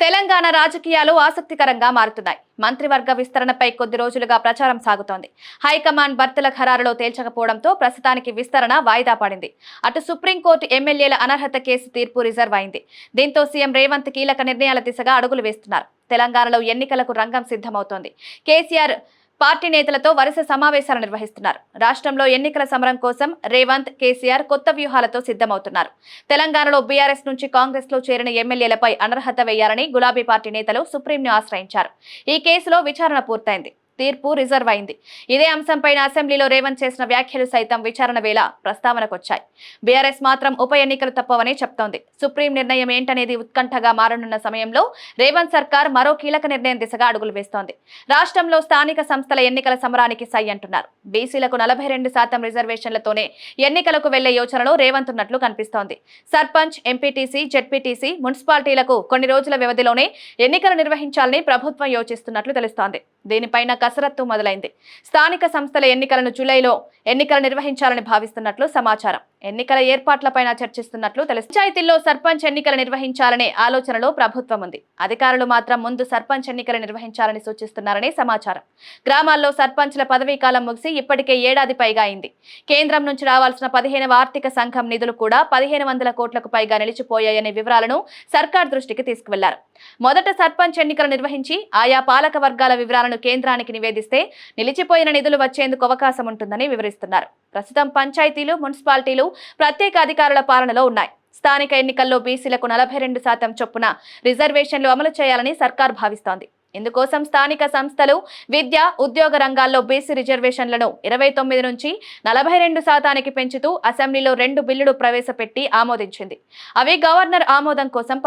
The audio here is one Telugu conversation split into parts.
తెలంగాణ రాజకీయాలు ఆసక్తికరంగా మారుతున్నాయి. మంత్రివర్గ విస్తరణపై కొద్ది రోజులుగా ప్రచారం సాగుతోంది. హైకమాండ్ భర్తల ఖరారులో తేల్చకపోవడంతో ప్రస్తుతానికి విస్తరణ వాయిదా పడింది. అటు సుప్రీంకోర్టు ఎమ్మెల్యేల అనర్హత కేసు తీర్పు రిజర్వ్ అయింది. దీంతో సీఎం రేవంత్ కీలక నిర్ణయాల దిశగా అడుగులు వేస్తున్నారు. తెలంగాణలో ఎన్నికలకు రంగం సిద్ధమవుతోంది. కేసీఆర్ పార్టీ నేతలతో వరుస సమావేశాలు నిర్వహిస్తున్నారు. రాష్ట్రంలో ఎన్నికల సమరం కోసం రేవంత్, కేసీఆర్ కొత్త వ్యూహాలతో సిద్ధమవుతున్నారు. తెలంగాణలో బీఆర్ఎస్ నుంచి కాంగ్రెస్ లో చేరిన ఎమ్మెల్యేలపై అనర్హత వేయాలని గులాబీ పార్టీ నేతలు సుప్రీంను ఆశ్రయించారు. ఈ కేసులో విచారణ పూర్తయింది. తీర్పు రిజర్వ్ అయింది. ఇదే అంశంపైన అసెంబ్లీలో రేవంత్ చేసిన వ్యాఖ్యలు సైతం విచారణ వేళ ప్రస్తావనకొచ్చాయి. బీఆర్ఎస్ మాత్రం ఉప ఎన్నికలు తప్పవని చెప్తోంది. సుప్రీం నిర్ణయం ఏంటనేది ఉత్కంఠగా మారనున్న సమయంలో రేవంత్ సర్కార్ మరో కీలక నిర్ణయం దిశగా అడుగులు వేస్తోంది. రాష్ట్రంలో స్థానిక సంస్థల ఎన్నికల సమరానికి సై అంటున్నారు. బీసీలకు 42% రిజర్వేషన్లతోనే ఎన్నికలకు వెళ్లే యోచనలో రేవంత్ ఉన్నట్లు కనిపిస్తోంది. సర్పంచ్, ఎంపీటీసీ, జెడ్పీటీసీ, మున్సిపాలిటీలకు కొన్ని రోజుల వ్యవధిలోనే ఎన్నికలు నిర్వహించాలని ప్రభుత్వం యోచిస్తున్నట్లు తెలుస్తోంది. దీనిపైన కసరత్తు మొదలైంది. స్థానిక సంస్థల ఎన్నికలను జూలైలో ఎన్నికలు నిర్వహించాలని భావిస్తున్నట్లు సమాచారం. ఎన్నికల ఏర్పాట్లపైన చర్చిస్తున్నట్లు తెలుసు. పంచాయతీల్లో సర్పంచ్ ఎన్నికలు నిర్వహించాలనే ఆలోచనలో ప్రభుత్వం ఉంది. అధికారులు మాత్రం ముందు సర్పంచ్ ఎన్నికలు నిర్వహించాలని సూచిస్తున్నారని సమాచారం. గ్రామాల్లో సర్పంచ్ల పదవీ కాలం ముగిసి ఇప్పటికే ఏడాది పైగా అయింది. కేంద్రం నుంచి రావాల్సిన 15వ ఆర్థిక సంఘం నిధులు కూడా 1500 కోట్లకు పైగా నిలిచిపోయాయనే వివరాలను సర్కార్ దృష్టికి తీసుకువెళ్లారు. మొదట సర్పంచ్ ఎన్నికలు నిర్వహించి ఆయా పాలక వర్గాల వివరాలను కేంద్రానికి నివేదిస్తే నిలిచిపోయిన నిధులు వచ్చేందుకు అవకాశం ఉంటుందని వివరిస్తున్నారు. ప్రస్తుతం పంచాయతీలు, మున్సిపాలిటీలు ప్రత్యేక అధికారుల పాలనలో ఉన్నాయి. స్థానిక ఎన్నికల్లో బీసీలకు 42% చొప్పున రిజర్వేషన్లు అమలు చేయాలని సర్కార్ భావిస్తోంది. ఇందుకోసం స్థానిక సంస్థలు, విద్య, ఉద్యోగ రంగాల్లో బీసీ రిజర్వేషన్లను 29 నుంచి 42% పెంచుతూ అసెంబ్లీలో 2 బిల్లులు ప్రవేశపెట్టి ఆమోదించింది. అవి గవర్నర్ ఆమోదం కోసం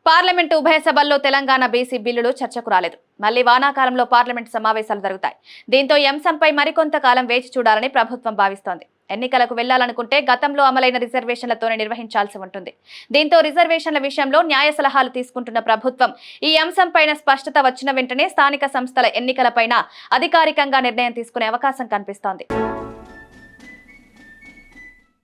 పార్లమెంటు ఉభయ సభల్లో తెలంగాణ బీసీ బిల్లులు చర్చకు రాలేదు. మళ్లీ వానాకాలంలో పార్లమెంటు సమావేశాలు జరుగుతాయి. దీంతో ఈ అంశంపై మరికొంతకాలం వేచి చూడాలని ప్రభుత్వం భావిస్తోంది. ఎన్నికలకు వెళ్లాలనుకుంటే గతంలో అమలైన రిజర్వేషన్లతోనే నిర్వహించాల్సి ఉంటుంది. దీంతో రిజర్వేషన్ల విషయంలో న్యాయ సలహాలు తీసుకుంటున్న ప్రభుత్వం ఈ అంశంపైన స్పష్టత వచ్చిన వెంటనే స్థానిక సంస్థల ఎన్నికలపైన అధికారికంగా నిర్ణయం తీసుకునే అవకాశం కనిపిస్తోంది.